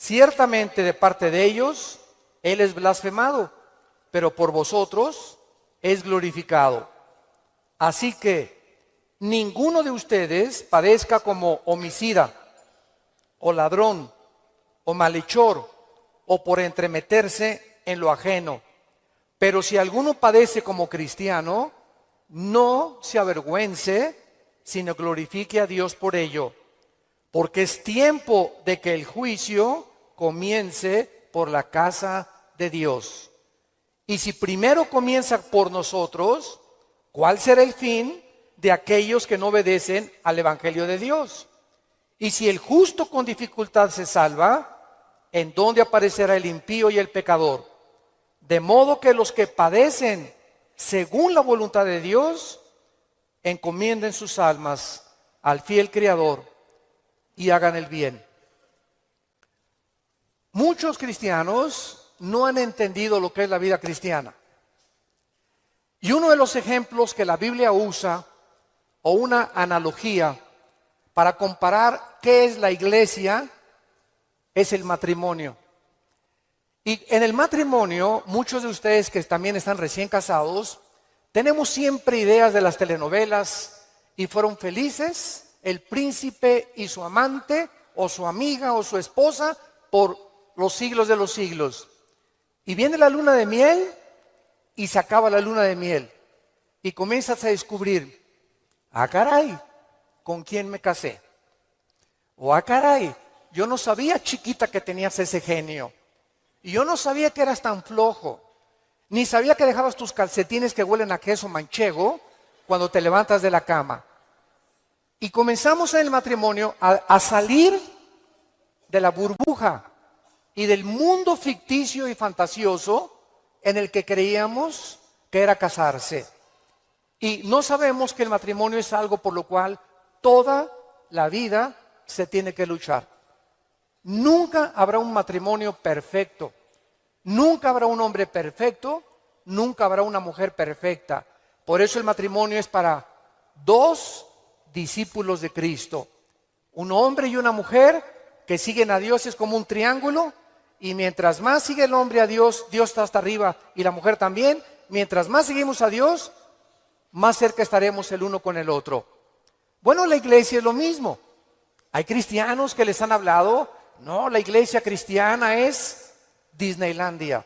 Ciertamente de parte de ellos, Él es blasfemado, pero por vosotros es glorificado. Así que ninguno de ustedes padezca como homicida, o ladrón, o malhechor, o por entremeterse en lo ajeno. Pero si alguno padece como cristiano, no se avergüence, sino glorifique a Dios por ello. Porque es tiempo de que el juicio comience por la casa de Dios. Y si primero comienza por nosotros, ¿cuál será el fin de aquellos que no obedecen al Evangelio de Dios? Y si el justo con dificultad se salva, ¿en dónde aparecerá el impío y el pecador? De modo que los que padecen según la voluntad de Dios, encomienden sus almas al fiel Creador y hagan el bien. Muchos cristianos no han entendido lo que es la vida cristiana. Y uno de los ejemplos que la Biblia usa, o una analogía para comparar qué es la iglesia, es el matrimonio. Y en el matrimonio, muchos de ustedes que también están recién casados, tenemos siempre ideas de las telenovelas y fueron felices el príncipe y su amante, o su amiga o su esposa, por los siglos de los siglos. Y viene la luna de miel y se acaba la luna de miel. Y comienzas a descubrir, ah caray, ¿con quién me casé? O ah caray, yo no sabía, chiquita, que tenías ese genio. Y yo no sabía que eras tan flojo. Ni sabía que dejabas tus calcetines que huelen a queso manchego cuando te levantas de la cama. Y comenzamos en el matrimonio a salir de la burbuja y del mundo ficticio y fantasioso en el que creíamos que era casarse. Y no sabemos que el matrimonio es algo por lo cual toda la vida se tiene que luchar. Nunca habrá un matrimonio perfecto, nunca habrá un hombre perfecto, nunca habrá una mujer perfecta. Por eso el matrimonio es para dos discípulos de Cristo. Un hombre y una mujer que siguen a Dios, es como un triángulo, y mientras más sigue el hombre a Dios, Dios está hasta arriba y la mujer también. Mientras más seguimos a Dios, más cerca estaremos el uno con el otro. Bueno, la iglesia es lo mismo. Hay cristianos que les han hablado, no, la iglesia cristiana es Disneylandia,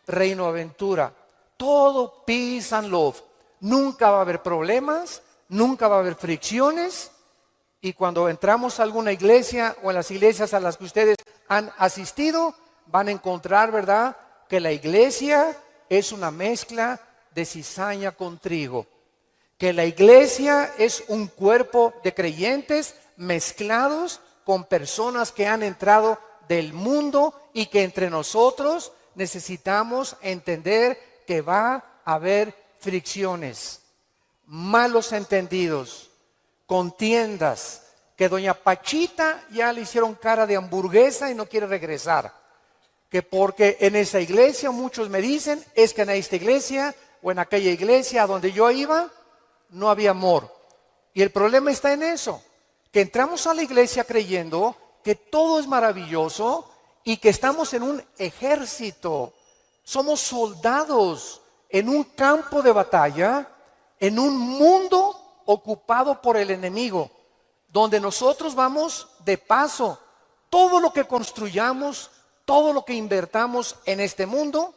Reino Aventura, todo peace and love. Nunca va a haber problemas, nunca va a haber fricciones. Y cuando entramos a alguna iglesia o en las iglesias a las que ustedes han asistido, van a encontrar, ¿verdad?, que la iglesia es una mezcla de cizaña con trigo. Que la iglesia es un cuerpo de creyentes mezclados con personas que han entrado del mundo y que entre nosotros necesitamos entender que va a haber fricciones, malos entendidos, contiendas, que doña Pachita ya le hicieron cara de hamburguesa y no quiere regresar. Que porque en esa iglesia, muchos me dicen, es que en esta iglesia o en aquella iglesia a donde yo iba, no había amor. Y el problema está en eso, que entramos a la iglesia creyendo que todo es maravilloso y que estamos en un ejército. Somos soldados en un campo de batalla, en un mundo ocupado por el enemigo, donde nosotros vamos de paso. Todo lo que construyamos, todo lo que invertamos en este mundo,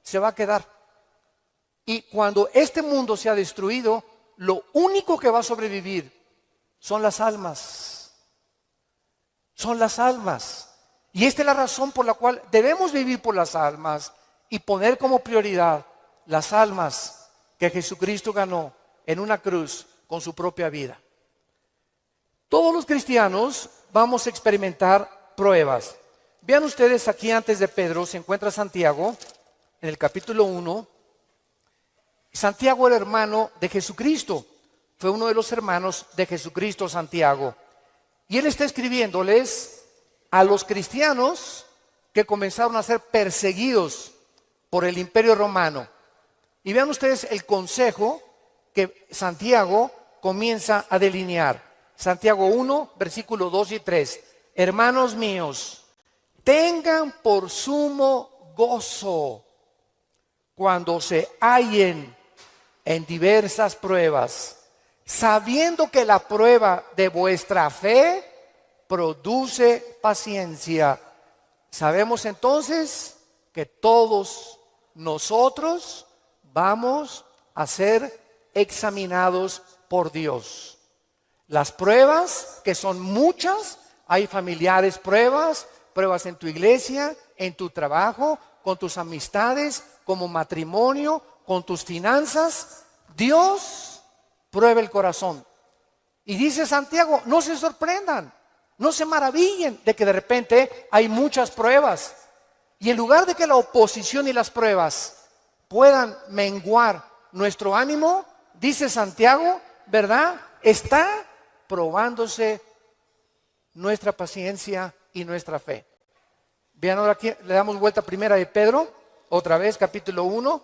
se va a quedar. Y cuando este mundo se ha destruido, lo único que va a sobrevivir son las almas. Son las almas. Y esta es la razón por la cual debemos vivir por las almas y poner como prioridad las almas que Jesucristo ganó en una cruz con su propia vida. Todos los cristianos vamos a experimentar pruebas. Vean ustedes aquí antes de Pedro se encuentra Santiago en el capítulo 1. Santiago era hermano de Jesucristo, fue uno de los hermanos de Jesucristo, Santiago. Y él está escribiéndoles a los cristianos que comenzaron a ser perseguidos por el Imperio Romano. Y vean ustedes el consejo que Santiago comienza a delinear. Santiago 1, versículos 2 y 3. Hermanos míos, tengan por sumo gozo cuando se hallen en diversas pruebas, sabiendo que la prueba de vuestra fe produce paciencia. Sabemos entonces que todos nosotros vamos a ser examinados por Dios. Las pruebas, que son muchas, hay familiares pruebas en tu iglesia, en tu trabajo, con tus amistades, como matrimonio, con tus finanzas. Dios prueba el corazón. Y dice Santiago, no se sorprendan, no se maravillen de que de repente hay muchas pruebas. Y en lugar de que la oposición y las pruebas puedan menguar nuestro ánimo, dice Santiago, ¿verdad? Está probándose nuestra paciencia y nuestra fe. Vean ahora aquí, le damos vuelta a Primera de Pedro, otra vez, capítulo 1.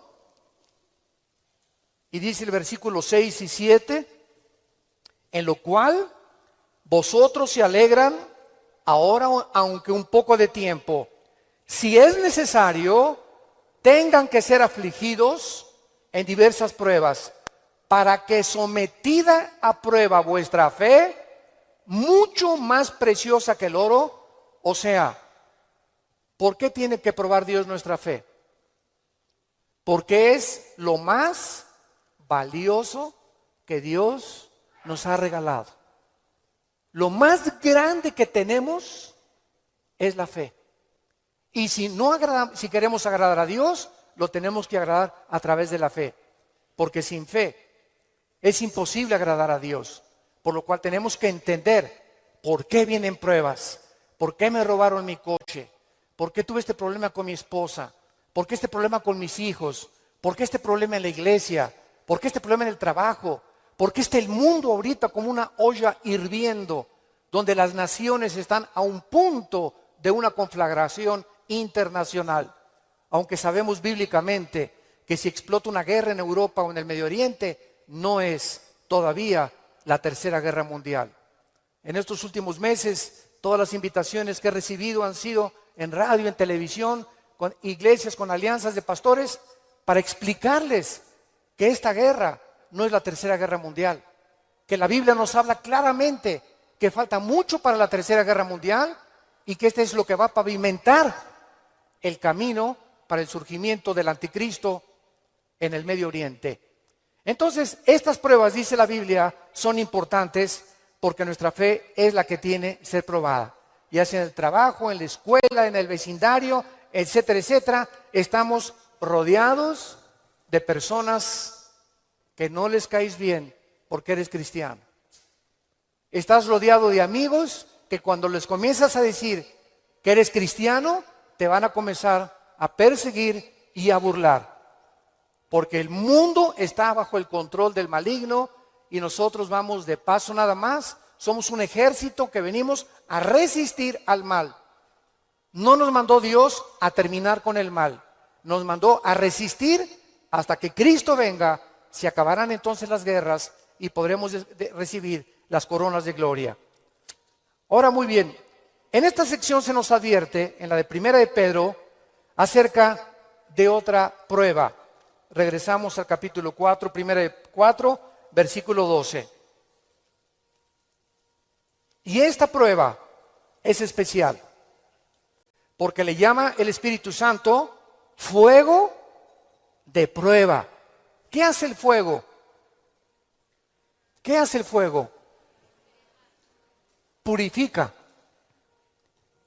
Y dice el versículo 6 y 7, en lo cual vosotros se alegran ahora, aunque un poco de tiempo, si es necesario, tengan que ser afligidos en diversas pruebas, para que sometida a prueba vuestra fe, mucho más preciosa que el oro, o sea, ¿por qué tiene que probar Dios nuestra fe? Porque es lo más valioso que Dios nos ha regalado. Lo más grande que tenemos es la fe. Y si queremos agradar a Dios, lo tenemos que agradar a través de la fe. Porque sin fe es imposible agradar a Dios. Por lo cual tenemos que entender por qué vienen pruebas, por qué me robaron mi coche, por qué tuve este problema con mi esposa, por qué este problema con mis hijos, por qué este problema en la iglesia, por qué este problema en el trabajo, por qué está el mundo ahorita como una olla hirviendo, donde las naciones están a un punto de una conflagración internacional. Aunque sabemos bíblicamente que si explota una guerra en Europa o en el Medio Oriente, no es todavía la tercera guerra mundial. En estos últimos meses, todas las invitaciones que he recibido han sido en radio, en televisión, con iglesias, con alianzas de pastores, para explicarles que esta guerra no es la tercera guerra mundial, que la Biblia nos habla claramente que falta mucho para la tercera guerra mundial y que este es lo que va a pavimentar el camino para el surgimiento del anticristo en el Medio Oriente. Entonces, estas pruebas, dice la Biblia, son importantes porque nuestra fe es la que tiene que ser probada. Ya sea en el trabajo, en la escuela, en el vecindario, etcétera, etcétera, estamos rodeados de personas que no les caes bien porque eres cristiano. Estás rodeado de amigos que cuando les comienzas a decir que eres cristiano, te van a comenzar a perseguir y a burlar. Porque el mundo está bajo el control del maligno y nosotros vamos de paso nada más. Somos un ejército que venimos a resistir al mal. No nos mandó Dios a terminar con el mal. Nos mandó a resistir hasta que Cristo venga. Se acabarán entonces las guerras y podremos recibir las coronas de gloria. Ahora, muy bien, en esta sección se nos advierte, en la de Primera de Pedro, acerca de otra prueba. Regresamos al capítulo 4, Primera de 4, versículo 12. Y esta prueba es especial, porque le llama el Espíritu Santo fuego de prueba. ¿Qué hace el fuego? ¿Qué hace el fuego? Purifica.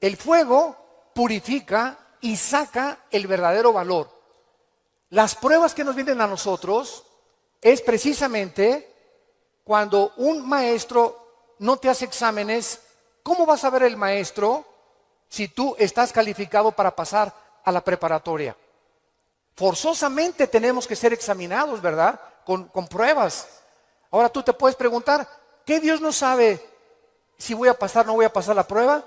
El fuego purifica y saca el verdadero valor. Las pruebas que nos vienen a nosotros es precisamente cuando un maestro no te hace exámenes. ¿Cómo vas a ver el maestro si tú estás calificado para pasar a la preparatoria? Forzosamente tenemos que ser examinados, ¿verdad? Con pruebas. Ahora tú te puedes preguntar, ¿qué Dios no sabe si voy a pasar o no voy a pasar la prueba?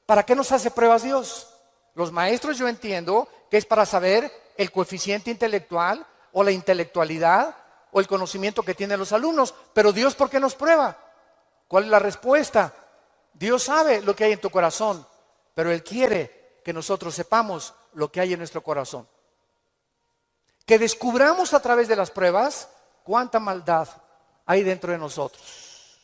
¿Para qué nos hace pruebas Dios? Los maestros, yo entiendo que es para saber el coeficiente intelectual o la intelectualidad o el conocimiento que tienen los alumnos. Pero Dios, ¿por qué nos prueba? ¿Cuál es la respuesta? Dios sabe lo que hay en tu corazón. pero Él quiere que nosotros sepamos lo que hay en nuestro corazón. Que descubramos a través de las pruebas cuánta maldad hay dentro de nosotros.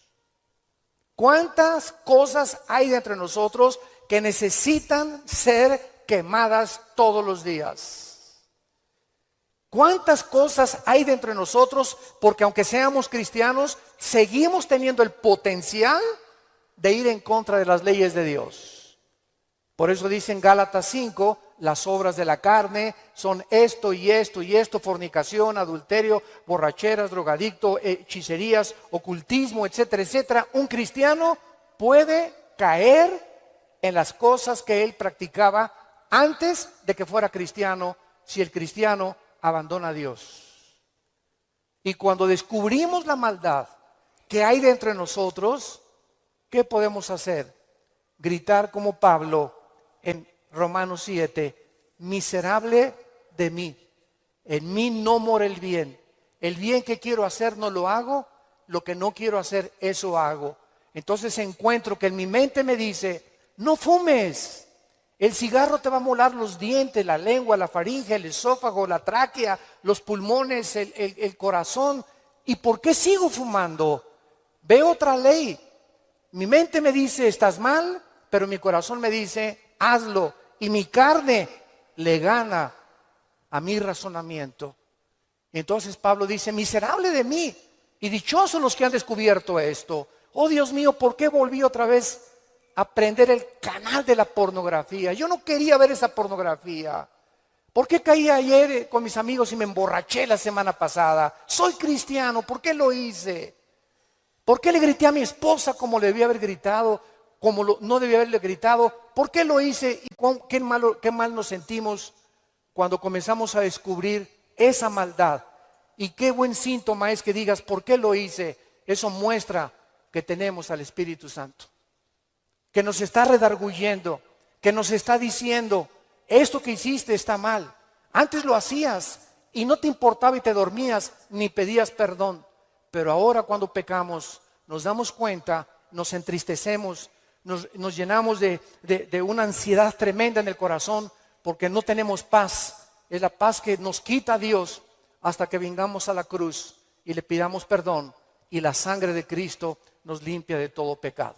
Cuántas cosas hay dentro de nosotros que necesitan ser quemadas todos los días. ¿Cuántas cosas hay dentro de nosotros? Porque aunque seamos cristianos, seguimos teniendo el potencial de ir en contra de las leyes de Dios. Por eso dice en Gálatas 5, las obras de la carne son esto y esto y esto: fornicación, adulterio, borracheras, drogadicto, hechicerías, ocultismo, etcétera, etcétera. Un cristiano puede caer en las cosas que él practicaba antes de que fuera cristiano, si el cristiano abandona a Dios. Y cuando descubrimos la maldad que hay dentro de nosotros, ¿qué podemos hacer? Gritar como Pablo en Romanos 7, miserable de mí, en mí no mora el bien. El bien que quiero hacer no lo hago, lo que no quiero hacer, eso hago. Entonces encuentro que en mi mente me dice, no fumes. El cigarro te va a molar los dientes, la lengua, la faringe, el esófago, la tráquea, los pulmones, el corazón. ¿Y por qué sigo fumando? Veo otra ley. Mi mente me dice, estás mal, pero mi corazón me dice, hazlo. Y mi carne le gana a mi razonamiento. Y entonces Pablo dice, miserable de mí, y dichosos los que han descubierto esto. Oh Dios mío, ¿por qué volví otra vez a prender el canal de la pornografía? Yo no quería ver esa pornografía. ¿Por qué caí ayer con mis amigos y me emborraché la semana pasada? Soy cristiano, ¿por qué lo hice? ¿Por qué le grité a mi esposa como le debía haber gritado? No debía haberle gritado. ¿Por qué lo hice? ¿Y qué mal nos sentimos cuando comenzamos a descubrir esa maldad? Y qué buen síntoma es que digas, ¿por qué lo hice? Eso muestra que tenemos al Espíritu Santo, que nos está redarguyendo, que nos está diciendo, esto que hiciste está mal. Antes lo hacías y no te importaba y te dormías ni pedías perdón. Pero ahora cuando pecamos nos damos cuenta, nos entristecemos, nos llenamos de una ansiedad tremenda en el corazón porque no tenemos paz. Es la paz que nos quita Dios hasta que vengamos a la cruz y le pidamos perdón y la sangre de Cristo nos limpia de todo pecado.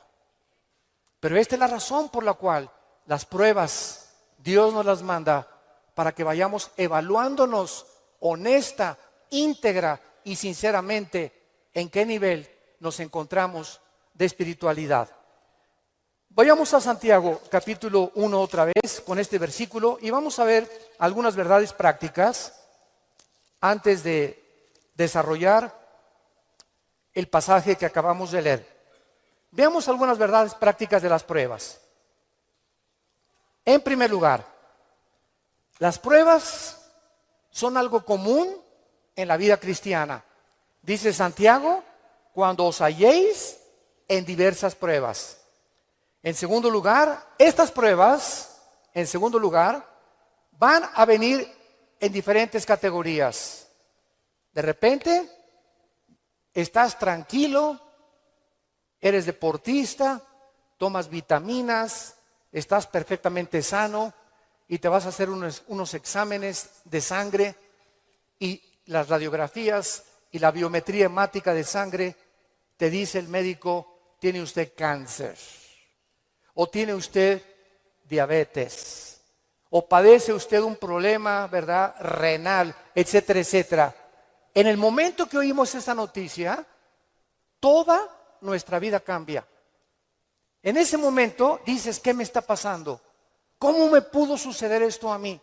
Pero esta es la razón por la cual las pruebas Dios nos las manda, para que vayamos evaluándonos honesta, íntegra y sinceramente en qué nivel nos encontramos de espiritualidad. Vayamos a Santiago capítulo 1 otra vez con este versículo y vamos a ver algunas verdades prácticas antes de desarrollar el pasaje que acabamos de leer. Veamos algunas verdades prácticas de las pruebas. En primer lugar, las pruebas son algo común en la vida cristiana. Dice Santiago, cuando os halléis en diversas pruebas. En segundo lugar, estas pruebas, van a venir en diferentes categorías. De repente, estás tranquilo, eres deportista, tomas vitaminas, estás perfectamente sano y te vas a hacer unos exámenes de sangre y las radiografías y la biometría hemática de sangre te dice el médico, tiene usted cáncer o tiene usted diabetes o padece usted un problema, ¿verdad?, renal, etcétera, etcétera. En el momento que oímos esa noticia, toda nuestra vida cambia. En ese momento dices, ¿qué me está pasando? ¿Cómo me pudo suceder esto a mí?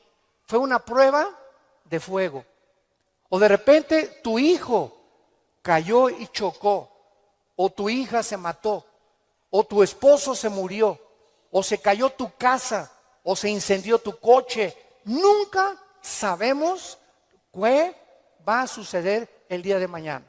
Fue una prueba de fuego. O de repente tu hijo cayó y chocó, o tu hija se mató, o tu esposo se murió, o se cayó tu casa, o se incendió tu coche. Nunca sabemos qué va a suceder el día de mañana.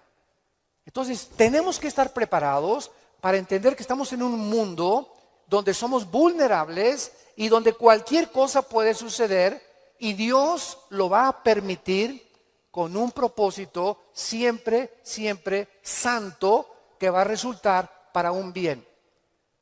Entonces tenemos que estar preparados para entender que estamos en un mundo donde somos vulnerables y donde cualquier cosa puede suceder y Dios lo va a permitir con un propósito siempre, siempre santo que va a resultar para un bien.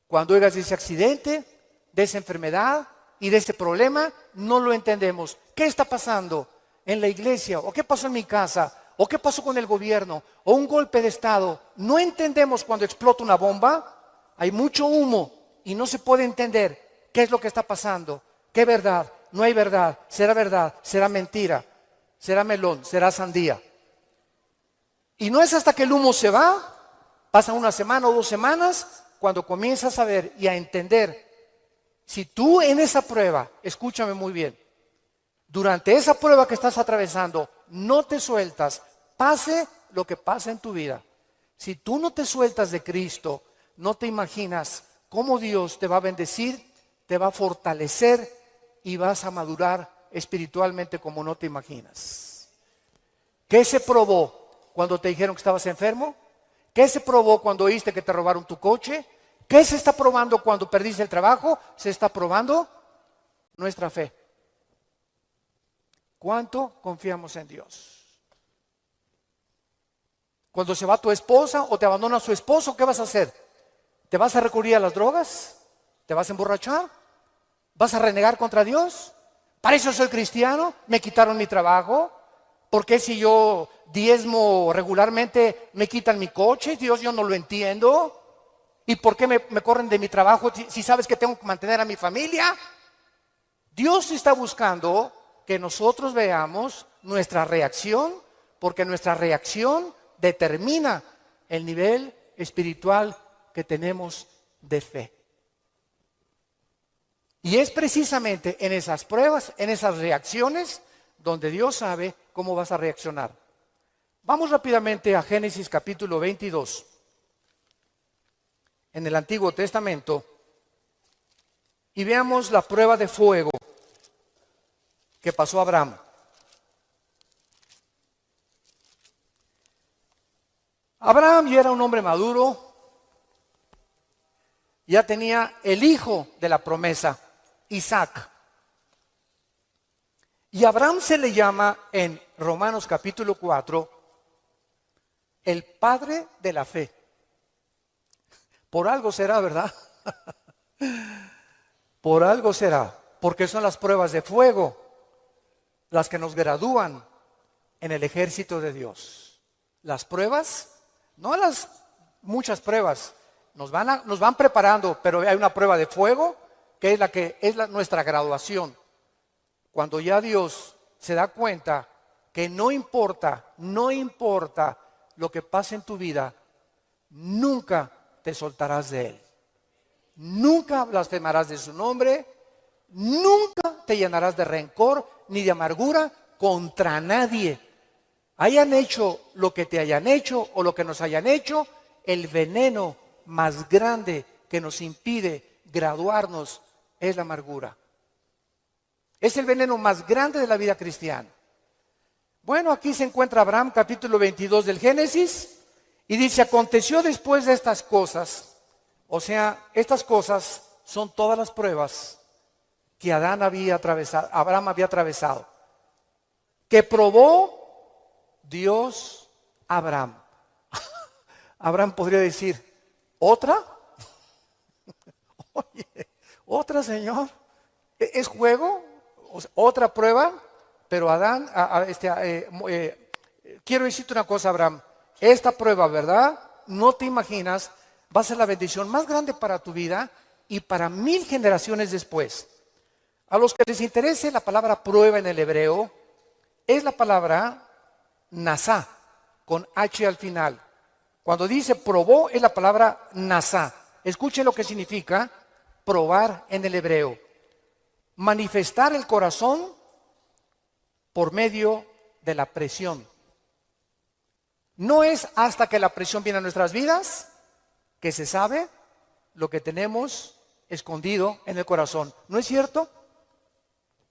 Cuando oigas ese accidente, de esa enfermedad y de ese problema, no lo entendemos. ¿Qué está pasando en la iglesia? ¿O qué pasó en mi casa? ¿O qué pasó con el gobierno? ¿O un golpe de estado? No entendemos cuando explota una bomba. Hay mucho humo y no se puede entender qué es lo que está pasando. ¿Qué verdad? No hay verdad. ¿Será mentira? ¿Será melón? ¿Será sandía? Y no es hasta que el humo se va, pasa una semana o 2 semanas, cuando comienzas a ver y a entender. Si tú en esa prueba, escúchame muy bien, durante esa prueba que estás atravesando, no te sueltas, pase lo que pase en tu vida. Si tú no te sueltas de Cristo, no te imaginas cómo Dios te va a bendecir, te va a fortalecer y vas a madurar espiritualmente como no te imaginas. ¿Qué se probó cuando te dijeron que estabas enfermo? ¿Qué se probó cuando oíste que te robaron tu coche? ¿Qué se está probando cuando perdiste el trabajo? Se está probando nuestra fe. ¿Cuánto confiamos en Dios? Cuando se va tu esposa o te abandona su esposo, ¿qué vas a hacer? ¿Te vas a recurrir a las drogas? ¿Te vas a emborrachar? ¿Vas a renegar contra Dios? ¿Para eso soy cristiano? ¿Me quitaron mi trabajo? ¿Por qué si yo diezmo regularmente me quitan mi coche? Dios, yo no lo entiendo. ¿Y por qué me corren de mi trabajo si sabes que tengo que mantener a mi familia? Dios está buscando que nosotros veamos nuestra reacción, porque nuestra reacción determina el nivel espiritual que tenemos de fe. Y es precisamente en esas pruebas, en esas reacciones, donde Dios sabe cómo vas a reaccionar. Vamos rápidamente a Génesis capítulo 22. En el Antiguo Testamento, y veamos la prueba de fuego que pasó a Abraham. Abraham ya era un hombre maduro, ya tenía el hijo de la promesa, Isaac. Y Abraham se le llama en Romanos capítulo 4 el padre de la fe. Por algo será, ¿verdad? Por algo será, porque son las pruebas de fuego las que nos gradúan en el ejército de Dios. Las pruebas, no las muchas pruebas, nos van preparando, pero hay una prueba de fuego que es nuestra graduación. Cuando ya Dios se da cuenta que no importa lo que pase en tu vida, nunca te soltarás de Él. Nunca blasfemarás de su nombre, nunca te llenarás de rencor ni de amargura contra nadie. Hayan hecho lo que te hayan hecho o lo que nos hayan hecho, el veneno más grande que nos impide graduarnos es la amargura. Es el veneno más grande de la vida cristiana. Bueno, aquí se encuentra Abraham, capítulo 22 del Génesis, y dice: aconteció después de estas cosas, o sea, estas cosas son todas las pruebas que Abraham había atravesado, que probó Dios a Abraham. Abraham podría decir: ¿otra? Oye, ¿otra, Señor? ¿Es juego? ¿Otra prueba? Pero Adán, quiero decirte una cosa, Abraham. Esta prueba, ¿verdad? No te imaginas, va a ser la bendición más grande para tu vida y para 1000 generaciones después. A los que les interese la palabra prueba en el hebreo, es la palabra nasá, con H al final. Cuando dice probó, es la palabra nasá. Escuchen lo que significa probar en el hebreo. Manifestar el corazón por medio de la presión. No es hasta que la presión viene a nuestras vidas que se sabe lo que tenemos escondido en el corazón. ¿No es cierto?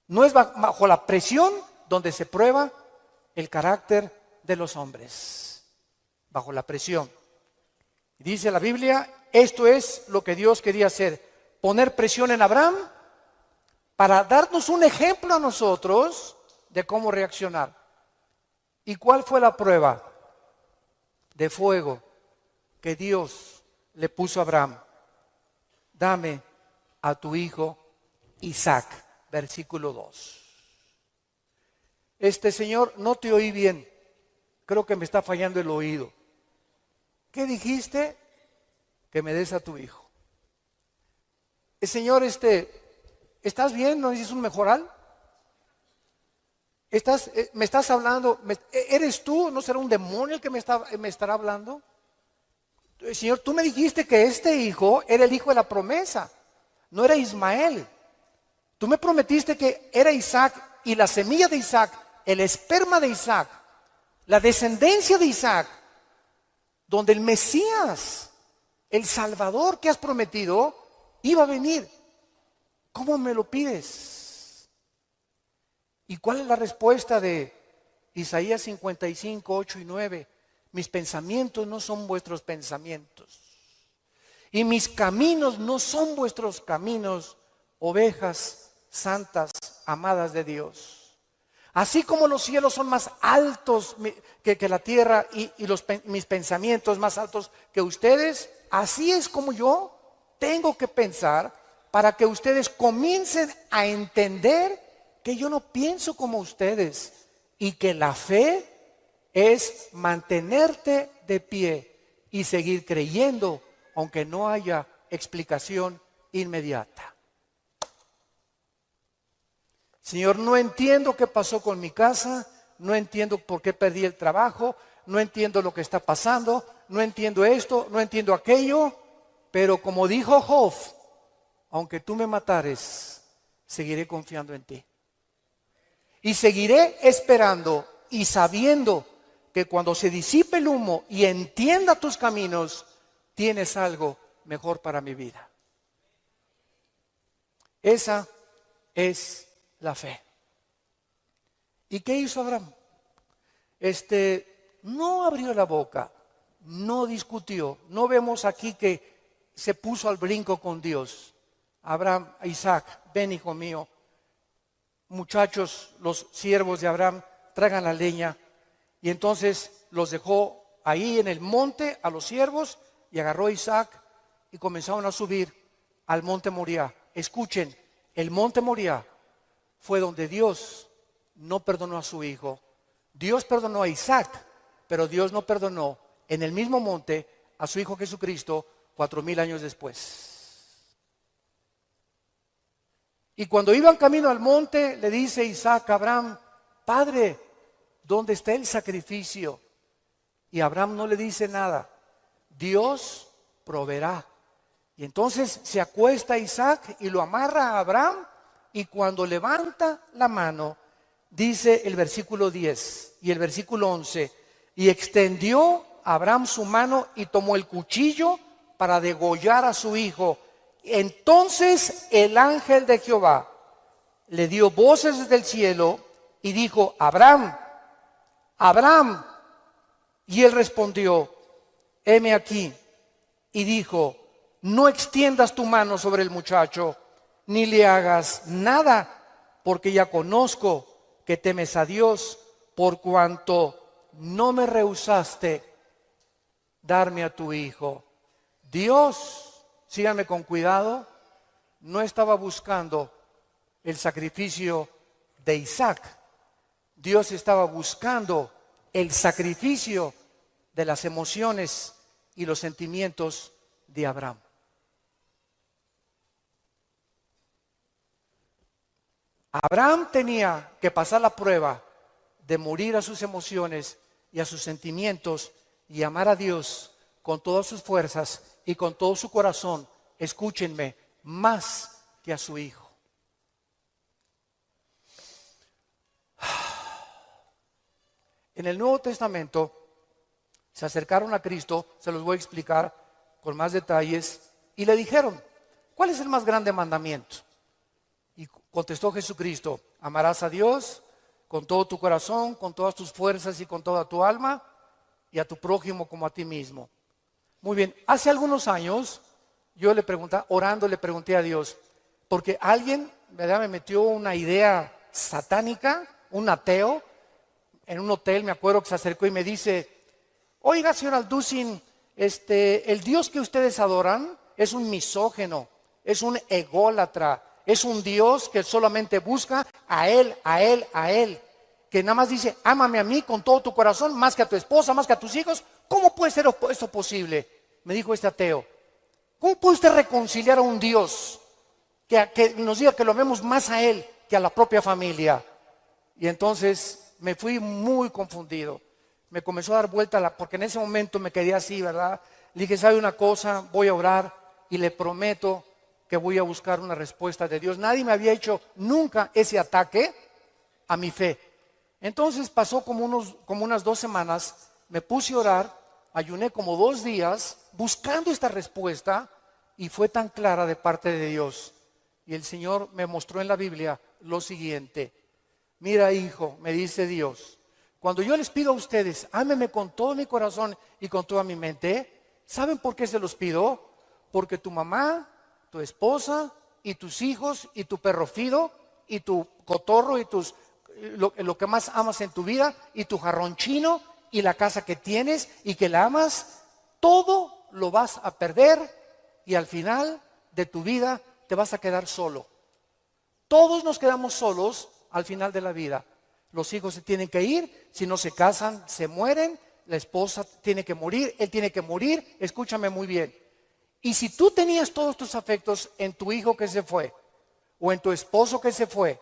No es bajo la presión donde se prueba el carácter de los hombres. Bajo la presión. Dice la Biblia, esto es lo que Dios quería hacer. Poner presión en Abraham para darnos un ejemplo a nosotros de cómo reaccionar. ¿Y cuál fue la prueba de fuego que Dios le puso a Abraham? Dame a tu hijo Isaac. Versículo 2. Señor, no te oí bien. Creo que me está fallando el oído. ¿Qué dijiste? Que me des a tu hijo. Señor, ¿estás bien? ¿No dices un mejoral? ¿Me estás hablando? ¿Eres tú? ¿No será un demonio el que me estará hablando? Señor, tú me dijiste que este hijo era el hijo de la promesa, no era Ismael. Tú me prometiste que era Isaac y la semilla de Isaac, el esperma de Isaac, la descendencia de Isaac, donde el Mesías, el Salvador que has prometido, iba a venir. ¿Cómo me lo pides? ¿Y cuál es la respuesta de Isaías 55, 8 y 9? Mis pensamientos no son vuestros pensamientos, y mis caminos no son vuestros caminos, ovejas santas, amadas de Dios. Así como los cielos son más altos que la tierra y mis pensamientos más altos que ustedes, así es como yo tengo que pensar para que ustedes comiencen a entender que yo no pienso como ustedes y que la fe es mantenerte de pie y seguir creyendo aunque no haya explicación inmediata. Señor, no entiendo qué pasó con mi casa, no entiendo por qué perdí el trabajo, no entiendo lo que está pasando, no entiendo esto, no entiendo aquello, pero como dijo Job, aunque tú me matares, seguiré confiando en ti. Y seguiré esperando y sabiendo que cuando se disipe el humo y entienda tus caminos, tienes algo mejor para mi vida. Esa es la fe. ¿Y qué hizo Abraham? No abrió la boca, no discutió. No vemos aquí que se puso al brinco con Dios. Abraham, Isaac, ven hijo mío. Muchachos, los siervos de Abraham, traigan la leña. Y entonces los dejó ahí en el monte a los siervos y agarró a Isaac y comenzaron a subir al monte Moriah. Escuchen, el monte Moriah fue donde Dios no perdonó a su hijo. Dios perdonó a Isaac, pero Dios no perdonó en el mismo monte a su hijo Jesucristo 4000 años después. Y cuando iban camino al monte, le dice Isaac a Abraham: Padre, ¿dónde está el sacrificio? Y Abraham no le dice nada. Dios proveerá. Y entonces se acuesta Isaac y lo amarra a Abraham, y cuando levanta la mano, dice el versículo 10 y el versículo 11, y extendió Abraham su mano y tomó el cuchillo para degollar a su hijo. Entonces el ángel de Jehová le dio voces desde el cielo y dijo: Abraham, Abraham. Y él respondió: heme aquí. Y dijo: no extiendas tu mano sobre el muchacho, ni le hagas nada, porque ya conozco que temes a Dios, por cuanto no me rehusaste darme a tu hijo. Dios, síganme con cuidado, no estaba buscando el sacrificio de Isaac. Dios estaba buscando el sacrificio de las emociones y los sentimientos de Abraham. Abraham tenía que pasar la prueba de morir a sus emociones y a sus sentimientos y amar a Dios con todas sus fuerzas y con todo su corazón, escúchenme, más que a su hijo. En el Nuevo Testamento se acercaron a Cristo, se los voy a explicar con más detalles, y le dijeron: ¿cuál es el más grande mandamiento? Y contestó Jesucristo: amarás a Dios con todo tu corazón, con todas tus fuerzas y con toda tu alma, y a tu prójimo como a ti mismo. Muy bien, hace algunos años yo le pregunté, orando le pregunté a Dios, porque alguien, ¿verdad?, me metió una idea satánica, un ateo, en un hotel, me acuerdo que se acercó y me dice: oiga, señor Alducin, el Dios que ustedes adoran es un misógeno, es un ególatra, es un Dios que solamente busca a Él, a Él, a Él. Que nada más dice, ámame a mí con todo tu corazón, más que a tu esposa, más que a tus hijos. ¿Cómo puede ser esto posible? Me dijo este ateo. ¿Cómo puede usted reconciliar a un Dios que nos diga que lo amemos más a Él que a la propia familia? Y entonces me fui muy confundido. Me comenzó a dar vuelta, porque en ese momento me quedé así, ¿verdad? Le dije, ¿sabe una cosa? Voy a orar y le prometo que voy a buscar una respuesta de Dios. Nadie me había hecho nunca ese ataque a mi fe. Entonces pasó como unas 2 semanas, me puse a orar, ayuné como 2 días buscando esta respuesta y fue tan clara de parte de Dios. Y el Señor me mostró en la Biblia lo siguiente. Mira, hijo, me dice Dios, cuando yo les pido a ustedes, ámenme con todo mi corazón y con toda mi mente, ¿saben por qué se los pido? Porque tu mamá, tu esposa y tus hijos y tu perro Fido y tu cotorro y lo que más amas en tu vida y tu jarrón chino y la casa que tienes y que la amas, todo lo vas a perder y al final de tu vida te vas a quedar solo. Todos nos quedamos solos al final de la vida. Los hijos se tienen que ir, si no se casan, se mueren, la esposa tiene que morir, él tiene que morir, escúchame muy bien. Y si tú tenías todos tus afectos en tu hijo que se fue, o en tu esposo que se fue,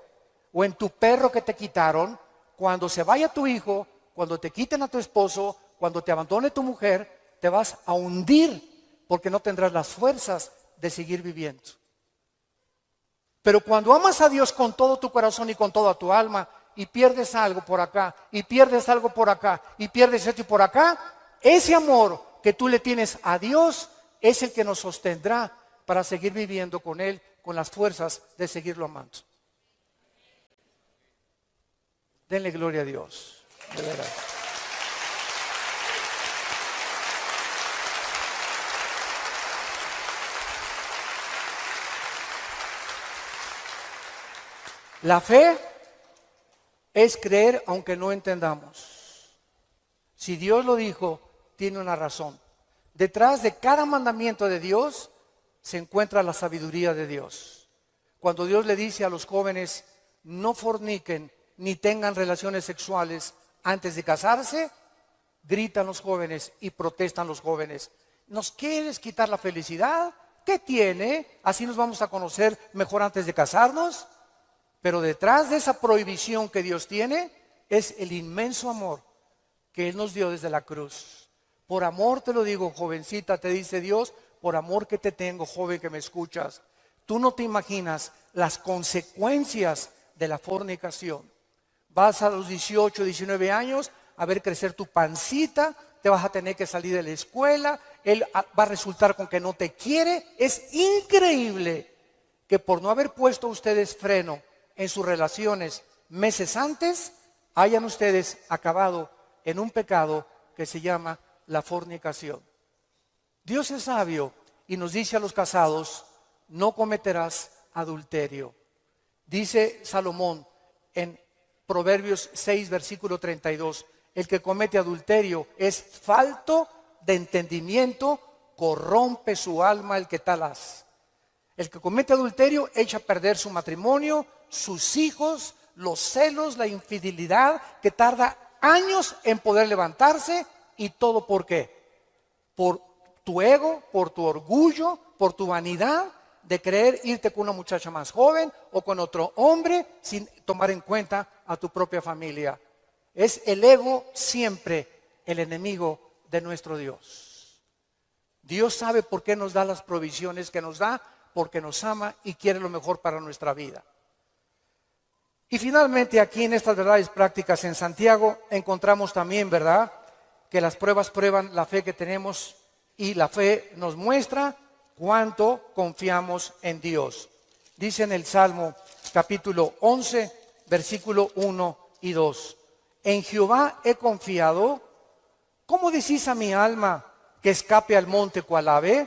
o en tu perro que te quitaron, cuando se vaya tu hijo, cuando te quiten a tu esposo, cuando te abandone tu mujer, te vas a hundir porque no tendrás las fuerzas de seguir viviendo. Pero cuando amas a Dios con todo tu corazón y con toda tu alma y pierdes algo por acá, y pierdes algo por acá, y pierdes esto y por acá, ese amor que tú le tienes a Dios es el que nos sostendrá para seguir viviendo con Él, con las fuerzas de seguirlo amando. Denle gloria a Dios, de verdad. La fe es creer aunque no entendamos. Si Dios lo dijo, tiene una razón. Detrás de cada mandamiento de Dios se encuentra la sabiduría de Dios. Cuando Dios le dice a los jóvenes, no forniquen ni tengan relaciones sexuales antes de casarse, gritan los jóvenes y protestan los jóvenes. ¿Nos quieres quitar la felicidad? ¿Qué tiene? ¿Así nos vamos a conocer mejor antes de casarnos? Pero detrás de esa prohibición que Dios tiene es el inmenso amor que Él nos dio desde la cruz. Por amor te lo digo, jovencita, te dice Dios, por amor que te tengo, joven que me escuchas. Tú no te imaginas las consecuencias de la fornicación. Vas a los 18, 19 años a ver crecer tu pancita, te vas a tener que salir de la escuela, él va a resultar con que no te quiere. Es increíble que por no haber puesto ustedes freno en sus relaciones meses antes, hayan ustedes acabado en un pecado que se llama la fornicación. Dios es sabio y nos dice a los casados, no cometerás adulterio. Dice Salomón en Proverbios 6, versículo 32, el que comete adulterio es falto de entendimiento, corrompe su alma el que tal hace. El que comete adulterio echa a perder su matrimonio, sus hijos, los celos, la infidelidad, que tarda años en poder levantarse. ¿Y todo por qué? Por tu ego, por tu orgullo, por tu vanidad de querer irte con una muchacha más joven o con otro hombre sin tomar en cuenta a tu propia familia. Es el ego siempre el enemigo de nuestro Dios. Dios sabe por qué nos da las provisiones que nos da, porque nos ama y quiere lo mejor para nuestra vida. Y finalmente aquí en estas verdades prácticas en Santiago encontramos también, ¿verdad?, que las pruebas prueban la fe que tenemos y la fe nos muestra cuánto confiamos en Dios. Dice en el Salmo capítulo 11, versículo 1 y 2. En Jehová he confiado. ¿Cómo decís a mi alma que escape al monte cual ave?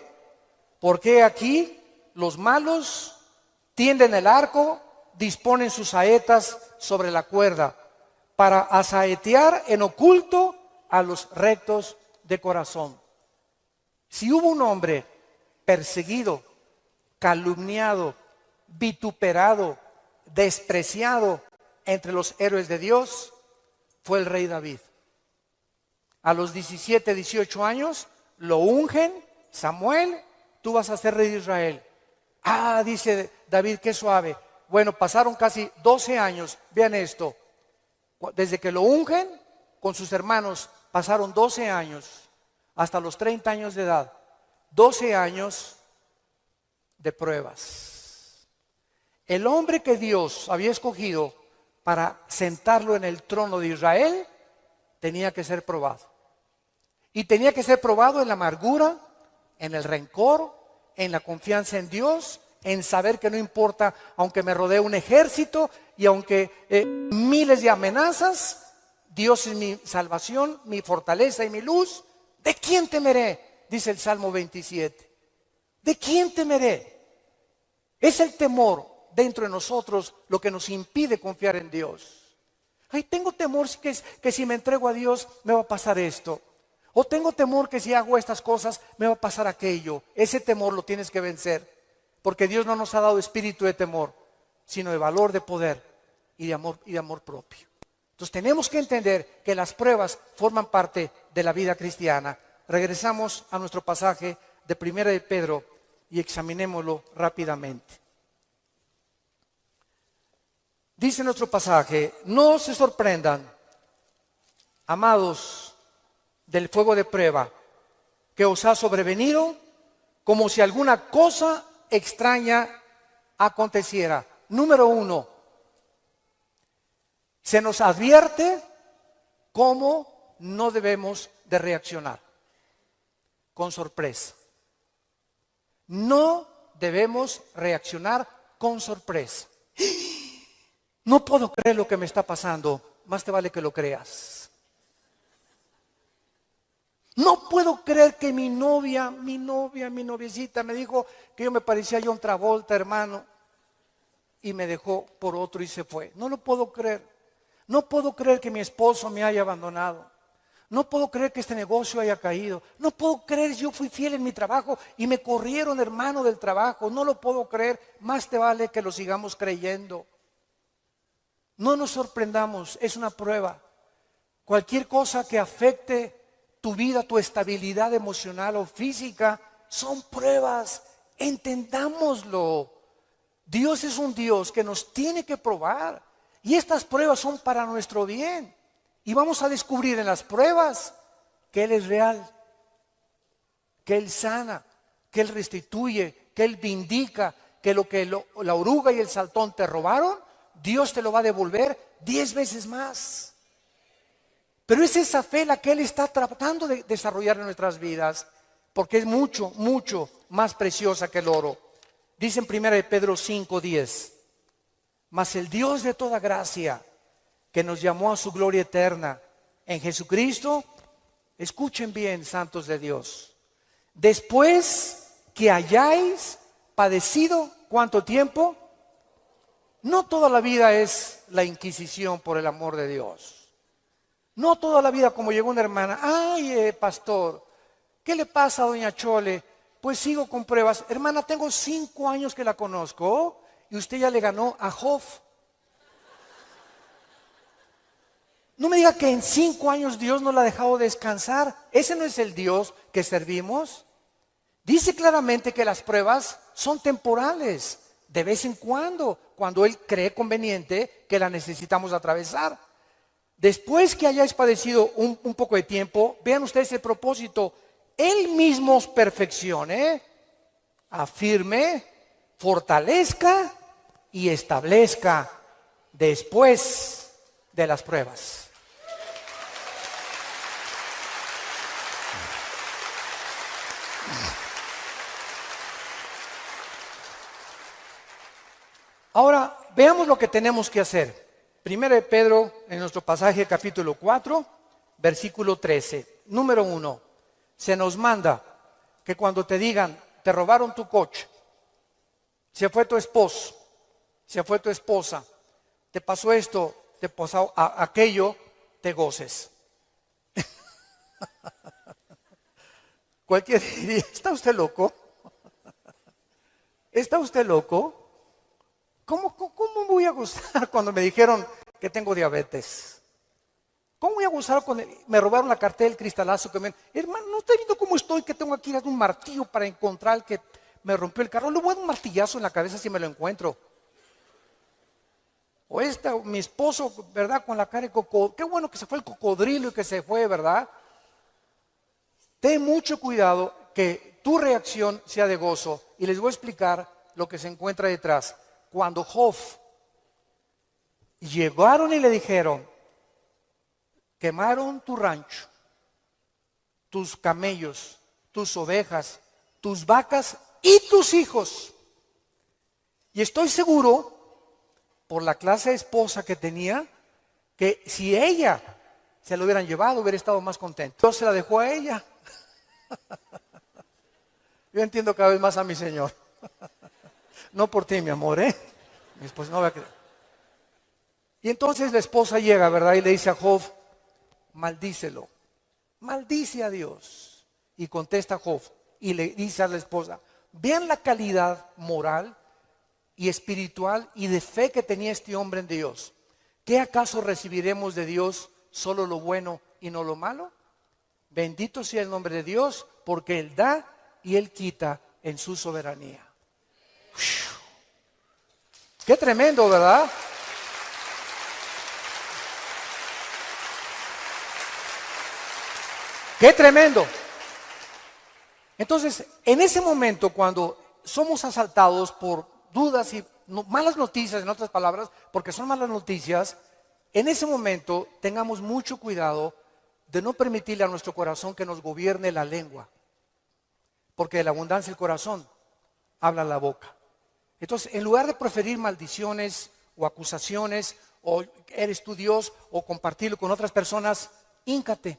Porque aquí los malos tienden el arco, disponen sus saetas sobre la cuerda para asaetear en oculto a los rectos de corazón. Si hubo un hombre perseguido calumniado, vituperado, despreciado entre los héroes de Dios, fue el rey David. A los 17, 18 años, lo ungen, Samuel, tú vas a ser rey de Israel. Ah, dice David, qué suave. Bueno, pasaron casi 12 años, vean esto. Desde que lo ungen con sus hermanos, pasaron 12 años, hasta los 30 años de edad. 12 años de pruebas. El hombre que Dios había escogido para sentarlo en el trono de Israel, tenía que ser probado. Y tenía que ser probado en la amargura, en el rencor, en la confianza en Dios, en saber que no importa, aunque me rodee un ejército y aunque miles de amenazas, Dios es mi salvación, mi fortaleza y mi luz. ¿De quién temeré? Dice el Salmo 27. ¿De quién temeré? Es el temor dentro de nosotros lo que nos impide confiar en Dios. Ay, tengo temor que si me entrego a Dios me va a pasar esto. O tengo temor que si hago estas cosas me va a pasar aquello. Ese temor lo tienes que vencer. Porque Dios no nos ha dado espíritu de temor, sino de valor, de poder y de amor propio. Entonces tenemos que entender que las pruebas forman parte de la vida cristiana. Regresamos a nuestro pasaje de Primera de Pedro y examinémoslo rápidamente. Dice nuestro pasaje: no se sorprendan, amados, del fuego de prueba que os ha sobrevenido, como si alguna cosa extraña aconteciera. Número 1, se nos advierte cómo no debemos de reaccionar. Con sorpresa. No debemos reaccionar con sorpresa. No puedo creer lo que me está pasando. Más te vale que lo creas. No puedo creer que mi noviecita me dijo que yo me parecía a John Travolta, hermano, y me dejó por otro y se fue. No lo puedo creer. No puedo creer que mi esposo me haya abandonado. No puedo creer que este negocio haya caído. No puedo creer, yo fui fiel en mi trabajo y me corrieron, hermano, del trabajo. No lo puedo creer. Más te vale que lo sigamos creyendo. No nos sorprendamos, es una prueba. Cualquier cosa que afecte tu vida, tu estabilidad emocional o física, son pruebas. Entendámoslo. Dios es un Dios que nos tiene que probar. Y estas pruebas son para nuestro bien. Y vamos a descubrir en las pruebas que Él es real, que Él sana, que Él restituye, que Él vindica, que la oruga y el saltón te robaron, Dios te lo va a devolver 10 veces más. Pero es esa fe la que Él está tratando de desarrollar en nuestras vidas, porque es mucho, mucho más preciosa que el oro. Dice en 1 Pedro 5:10, mas el Dios de toda gracia, que nos llamó a su gloria eterna en Jesucristo, escuchen bien, santos de Dios, después que hayáis padecido, ¿cuánto tiempo? No toda la vida es la inquisición por el amor de Dios. No toda la vida como llegó una hermana, ay, pastor, ¿qué le pasa a doña Chole? Pues sigo con pruebas. Hermana, tengo 5 años que la conozco y usted ya le ganó a Job. No me diga que en 5 años Dios no la ha dejado descansar. Ese no es el Dios que servimos. Dice claramente que las pruebas son temporales, de vez en cuando Él cree conveniente que la necesitamos atravesar. Después que hayáis padecido un poco de tiempo, vean ustedes el propósito. Él mismo os perfeccione, afirme, fortalezca y establezca después de las pruebas. Ahora, veamos lo que tenemos que hacer. Primero de Pedro, en nuestro pasaje capítulo 4, versículo 13. Número 1, se nos manda que cuando te digan, te robaron tu coche, se fue tu esposo, se fue tu esposa, te pasó esto, te pasó aquello, te goces. Cualquiera diría, ¿está usted loco? ¿Está usted loco? ¿Cómo voy a gozar cuando me dijeron que tengo diabetes? ¿Cómo voy a gozar cuando me robaron la cartera del cristalazo? Hermano, ¿no está viendo cómo estoy? Que tengo aquí un martillo para encontrar el que me rompió el carro. Le voy a dar un martillazo en la cabeza si me lo encuentro. O mi esposo, ¿verdad? Con la cara de cocodrilo. Qué bueno que se fue el cocodrilo y que se fue, ¿verdad? Ten mucho cuidado que tu reacción sea de gozo. Y les voy a explicar lo que se encuentra detrás. Cuando Job llegaron y le dijeron, quemaron tu rancho, tus camellos, tus ovejas, tus vacas y tus hijos. Y estoy seguro, por la clase de esposa que tenía, que si ella se lo hubieran llevado, hubiera estado más contento. Entonces se la dejó a ella. Yo entiendo cada vez más a mi Señor. No por ti, mi amor, ¿eh? Mi esposa no va a creer. Y entonces la esposa llega, ¿verdad? Y le dice a Job, maldícelo, maldice a Dios. Y contesta Job y le dice a la esposa, vean la calidad moral y espiritual y de fe que tenía este hombre en Dios. ¿Qué acaso recibiremos de Dios solo lo bueno y no lo malo? Bendito sea el nombre de Dios, porque Él da y Él quita en su soberanía. Qué tremendo, ¿verdad? Qué tremendo. Entonces, en ese momento, cuando somos asaltados por dudas y malas noticias, en otras palabras, porque son malas noticias, en ese momento tengamos mucho cuidado de no permitirle a nuestro corazón que nos gobierne la lengua, porque de la abundancia del corazón habla la boca. Entonces, en lugar de proferir maldiciones o acusaciones, o eres tú Dios, o compartirlo con otras personas, híncate.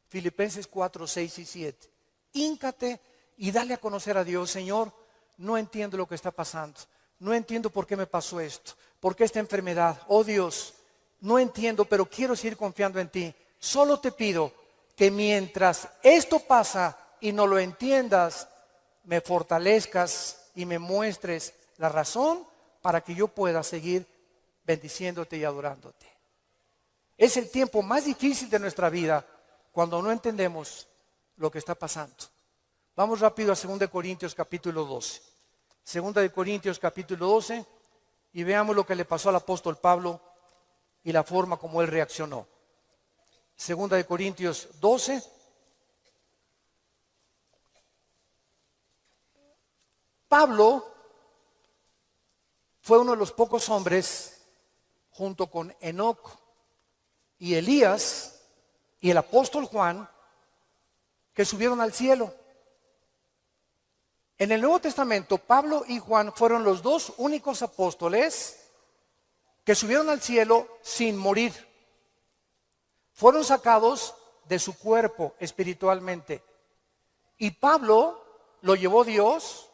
Filipenses 4, 6 y 7. Híncate y dale a conocer a Dios. Señor, no entiendo lo que está pasando. No entiendo por qué me pasó esto. ¿Por qué esta enfermedad? Oh Dios, no entiendo, pero quiero seguir confiando en ti. Solo te pido que mientras esto pasa y no lo entiendas, me fortalezcas y me muestres la razón para que yo pueda seguir bendiciéndote y adorándote. Es el tiempo más difícil de nuestra vida cuando no entendemos lo que está pasando. Vamos rápido a 2 Corintios capítulo 12. 2 Corintios capítulo 12 y veamos lo que le pasó al apóstol Pablo y la forma como él reaccionó. 2 Corintios 12. Pablo fue uno de los pocos hombres, junto con Enoc y Elías y el apóstol Juan, que subieron al cielo. En el Nuevo Testamento, Pablo y Juan fueron los dos únicos apóstoles que subieron al cielo sin morir. Fueron sacados de su cuerpo espiritualmente. Y Pablo lo llevó Dios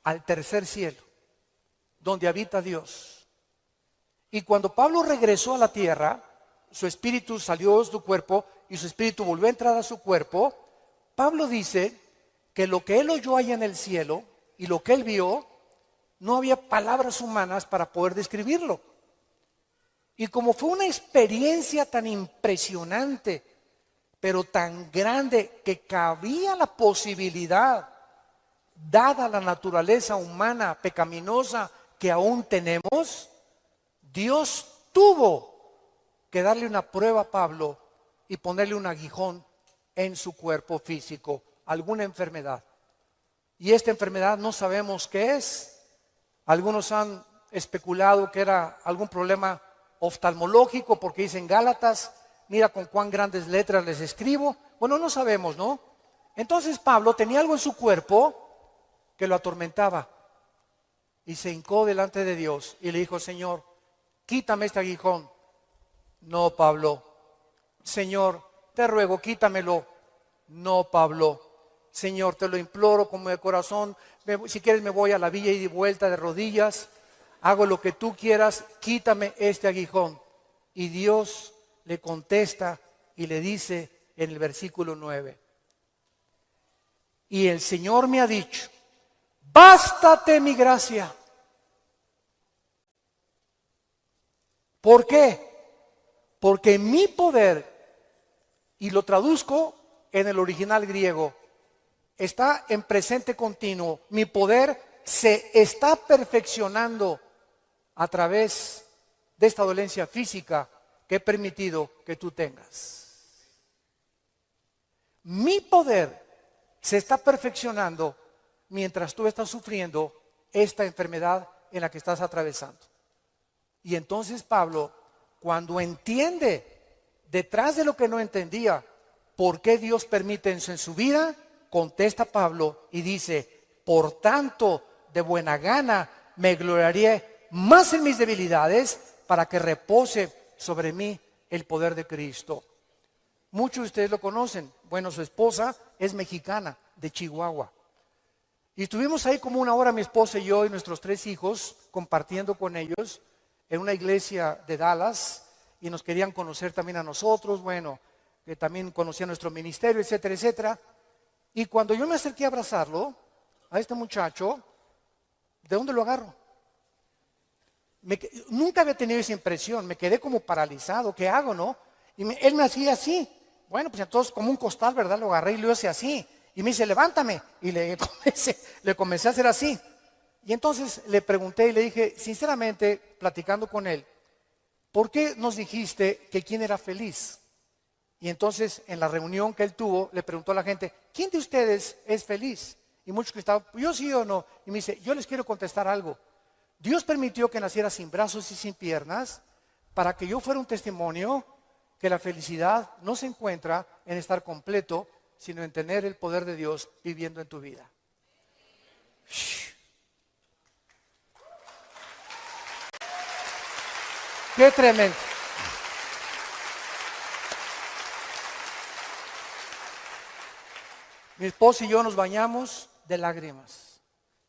al tercer cielo, donde habita Dios. Y cuando Pablo regresó a la tierra, su espíritu salió de su cuerpo y su espíritu volvió a entrar a su cuerpo. Pablo dice que lo que él oyó allá en el cielo y lo que él vio, no había palabras humanas para poder describirlo. Y como fue una experiencia tan impresionante, pero tan grande, que cabía la posibilidad, dada la naturaleza humana pecaminosa que aún tenemos, Dios tuvo que darle una prueba a Pablo y ponerle un aguijón en su cuerpo físico, alguna enfermedad. Y esta enfermedad no sabemos qué es. Algunos han especulado que era algún problema oftalmológico, porque dicen Gálatas, mira con cuán grandes letras les escribo. Bueno, no sabemos, ¿no? Entonces Pablo tenía algo en su cuerpo que lo atormentaba y se hincó delante de Dios y le dijo: Señor, quítame este aguijón. No, Pablo. Señor, te ruego, quítamelo. No, Pablo. Señor, te lo imploro como de corazón. Si quieres me voy a la villa y de vuelta de rodillas. Hago lo que tú quieras, quítame este aguijón. Y Dios le contesta y le dice en el versículo 9: Y el Señor me ha dicho, bástate mi gracia. ¿Por qué? Porque mi poder, y lo traduzco en el original griego, está en presente continuo. Mi poder se está perfeccionando a través de esta dolencia física que he permitido que tú tengas. Mi poder se está perfeccionando mientras tú estás sufriendo esta enfermedad en la que estás atravesando. Y entonces Pablo, cuando entiende detrás de lo que no entendía, por qué Dios permite eso en su vida, contesta Pablo y dice, por tanto, de buena gana me gloriaré más en mis debilidades para que repose sobre mí el poder de Cristo. Muchos de ustedes lo conocen. Bueno, su esposa es mexicana, de Chihuahua. Y estuvimos ahí como una hora mi esposa y yo y nuestros 3 hijos compartiendo con ellos en una iglesia de Dallas, y nos querían conocer también a nosotros, bueno, que también conocían nuestro ministerio, etcétera, etcétera. Y cuando yo me acerqué a abrazarlo, a este muchacho, ¿de dónde lo agarro? Nunca había tenido esa impresión, me quedé como paralizado, ¿qué hago, no? Y él me hacía así, bueno, pues entonces como un costal, ¿verdad? Lo agarré y lo hice así, y me dice, levántame, y le comencé a hacer así. Y entonces le pregunté y le dije, sinceramente, platicando con él, ¿por qué nos dijiste que quién era feliz? Y entonces en la reunión que él tuvo, le preguntó a la gente, ¿quién de ustedes es feliz? Y muchos que estaban, yo sí o no. Y me dice, yo les quiero contestar algo. Dios permitió que naciera sin brazos y sin piernas para que yo fuera un testimonio que la felicidad no se encuentra en estar completo, sino en tener el poder de Dios viviendo en tu vida. ¡Qué tremendo! Mi esposa y yo nos bañamos de lágrimas.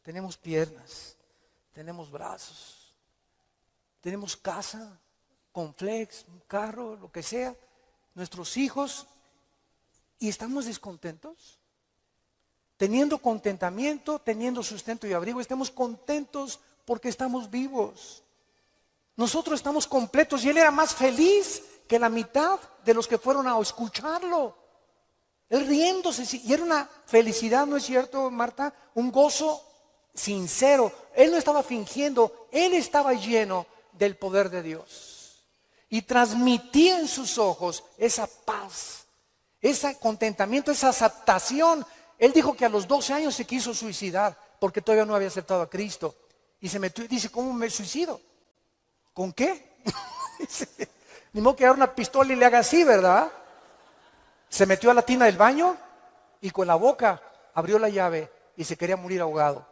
Tenemos piernas, tenemos brazos, tenemos casa, con flex, un carro, lo que sea, nuestros hijos, y estamos descontentos. Teniendo contentamiento, teniendo sustento y abrigo, estamos contentos porque estamos vivos. Nosotros estamos completos y él era más feliz que la mitad de los que fueron a escucharlo. Él riéndose, y era una felicidad, ¿no es cierto, Marta? Un gozo sincero. Él no estaba fingiendo, él estaba lleno del poder de Dios. Y transmitía en sus ojos esa paz, ese contentamiento, esa aceptación. Él dijo que a los 12 años se quiso suicidar porque todavía no había aceptado a Cristo. Y se metió y dice, ¿cómo me suicido? ¿Con qué? Ni modo que agarre una pistola y le haga así, ¿verdad? Se metió a la tina del baño y con la boca abrió la llave y se quería morir ahogado.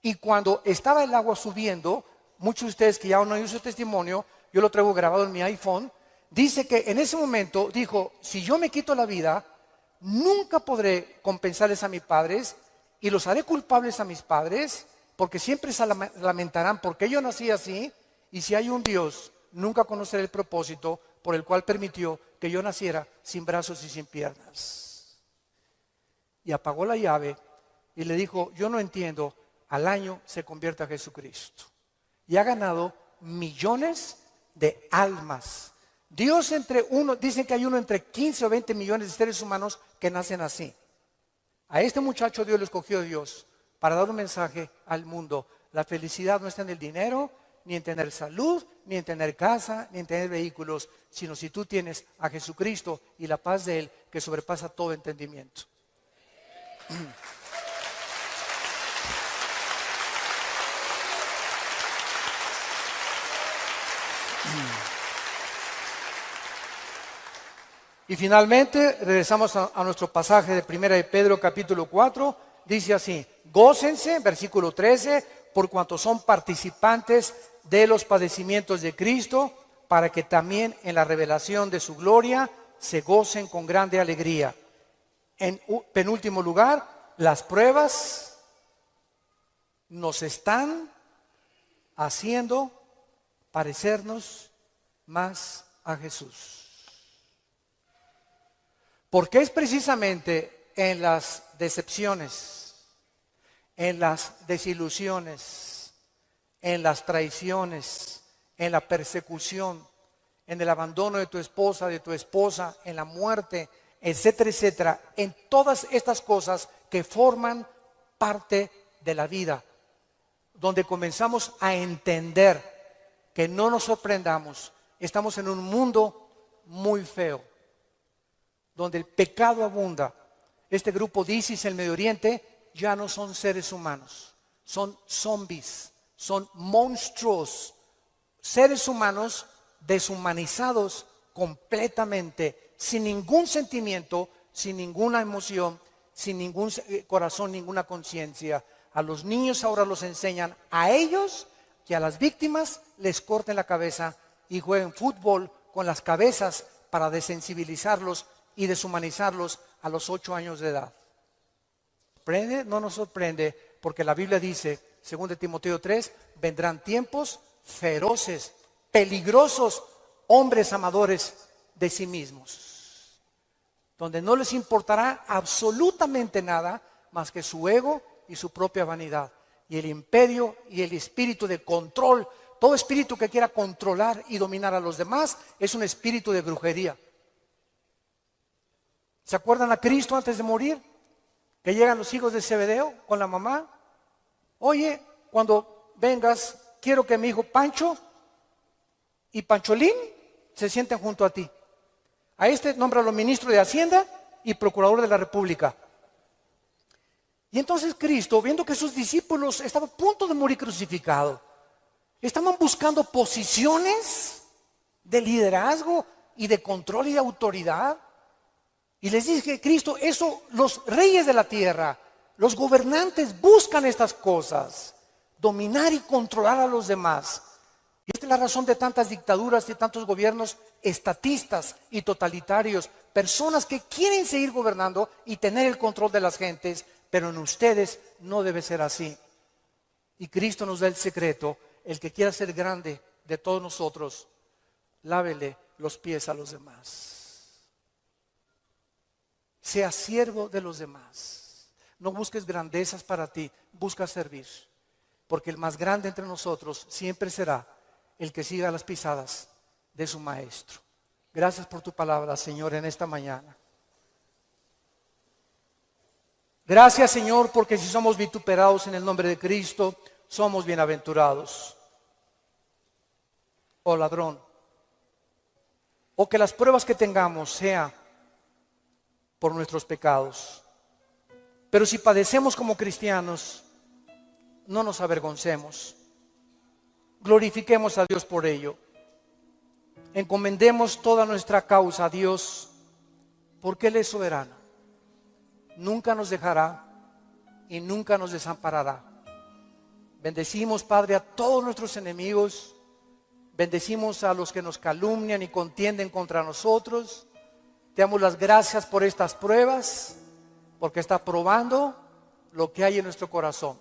Y cuando estaba el agua subiendo, muchos de ustedes que ya no han oído su testimonio, yo lo traigo grabado en mi iPhone, dice que en ese momento dijo, si yo me quito la vida, nunca podré compensarles a mis padres y los haré culpables a mis padres porque siempre se lamentarán porque yo nací así, y si hay un Dios, nunca conoceré el propósito por el cual permitió que yo naciera sin brazos y sin piernas. Y apagó la llave y le dijo, yo no entiendo, al año se convierte a Jesucristo. Y ha ganado millones de almas. Dios dicen que hay uno entre 15 o 20 millones de seres humanos que nacen así. A este muchacho Dios lo escogió Dios para dar un mensaje al mundo. La felicidad no está en el dinero, ni en tener salud, ni en tener casa, ni en tener vehículos, sino si tú tienes a Jesucristo y la paz de Él que sobrepasa todo entendimiento. Y finalmente regresamos a nuestro pasaje de 1 de Pedro capítulo 4, dice así, gócense, versículo 13, por cuanto son participantes de los padecimientos de Cristo, para que también en la revelación de su gloria se gocen con grande alegría. En penúltimo lugar, las pruebas nos están haciendo parecernos más a Jesús. Porque es precisamente en las decepciones, en las desilusiones, en las traiciones, en la persecución, en el abandono de tu esposa, en la muerte, etcétera, etcétera, en todas estas cosas que forman parte de la vida, donde comenzamos a entender que no nos sorprendamos, estamos en un mundo muy feo, donde el pecado abunda. Este grupo de ISIS en el Medio Oriente ya no son seres humanos, son zombies, son monstruos, seres humanos deshumanizados completamente, sin ningún sentimiento, sin ninguna emoción, sin ningún corazón, ninguna conciencia. A los niños ahora los enseñan a ellos que a las víctimas les corten la cabeza y jueguen fútbol con las cabezas para desensibilizarlos y deshumanizarlos a los 8 años de edad. ¿Sorprende? No nos sorprende, porque la Biblia dice, 2 Timoteo 3, vendrán tiempos feroces, peligrosos, hombres amadores de sí mismos, donde no les importará absolutamente nada más que su ego y su propia vanidad, y el imperio y el espíritu de control. Todo espíritu que quiera controlar y dominar a los demás es un espíritu de brujería. ¿Se acuerdan a Cristo antes de morir? Que llegan los hijos de Zebedeo con la mamá. Oye, cuando vengas, quiero que mi hijo Pancho y Pancholín se sienten junto a ti. A este nómbralo ministro de Hacienda y procurador de la República. Y entonces Cristo, viendo que sus discípulos estaban a punto de morir crucificados, estaban buscando posiciones de liderazgo y de control y de autoridad. Y les dije, Cristo, eso los reyes de la tierra, los gobernantes buscan estas cosas, dominar y controlar a los demás. Y esta es la razón de tantas dictaduras y tantos gobiernos estatistas y totalitarios, personas que quieren seguir gobernando y tener el control de las gentes, pero en ustedes no debe ser así. Y Cristo nos da el secreto: el que quiera ser grande de todos nosotros, lávele los pies a los demás. Sea siervo de los demás. No busques grandezas para ti, busca servir. Porque el más grande entre nosotros siempre será el que siga las pisadas de su maestro. Gracias por tu palabra, Señor, en esta mañana. Gracias, Señor, porque si somos vituperados en el nombre de Cristo, somos bienaventurados. Oh ladrón, o que las pruebas que tengamos sean por nuestros pecados. Pero si padecemos como cristianos, no nos avergoncemos. Glorifiquemos a Dios por ello. Encomendemos toda nuestra causa a Dios, porque Él es soberano. Nunca nos dejará y nunca nos desamparará. Bendecimos, Padre, a todos nuestros enemigos. Bendecimos a los que nos calumnian y contienden contra nosotros. Te damos las gracias por estas pruebas, porque está probando lo que hay en nuestro corazón.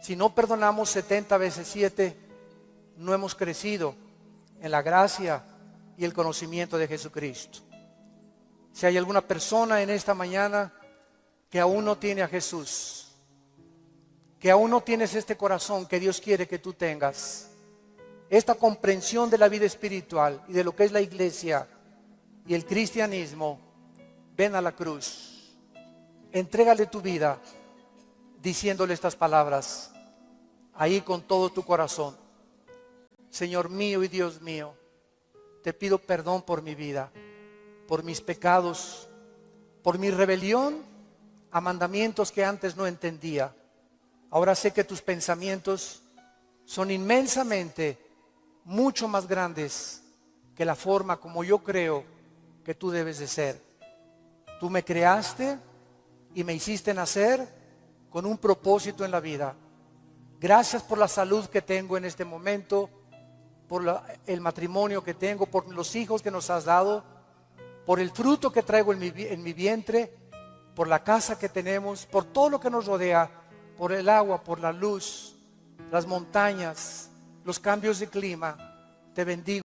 Si no perdonamos 70 veces 7, no hemos crecido en la gracia y el conocimiento de Jesucristo. Si hay alguna persona en esta mañana que aún no tiene a Jesús, que aún no tienes este corazón que Dios quiere que tú tengas, esta comprensión de la vida espiritual y de lo que es la iglesia y el cristianismo, ven a la cruz, entrégale tu vida diciéndole estas palabras ahí con todo tu corazón: Señor mío y Dios mío, te pido perdón por mi vida, por mis pecados, por mi rebelión a mandamientos que antes no entendía. Ahora sé que tus pensamientos son inmensamente mucho más grandes que la forma como yo creo que tú debes de ser. Tú me creaste y me hiciste nacer con un propósito en la vida. Gracias por la salud que tengo en este momento, por el matrimonio que tengo, por los hijos que nos has dado, por el fruto que traigo en mi vientre, por la casa que tenemos, por todo lo que nos rodea, por el agua, por la luz, las montañas, los cambios de clima. Te bendigo.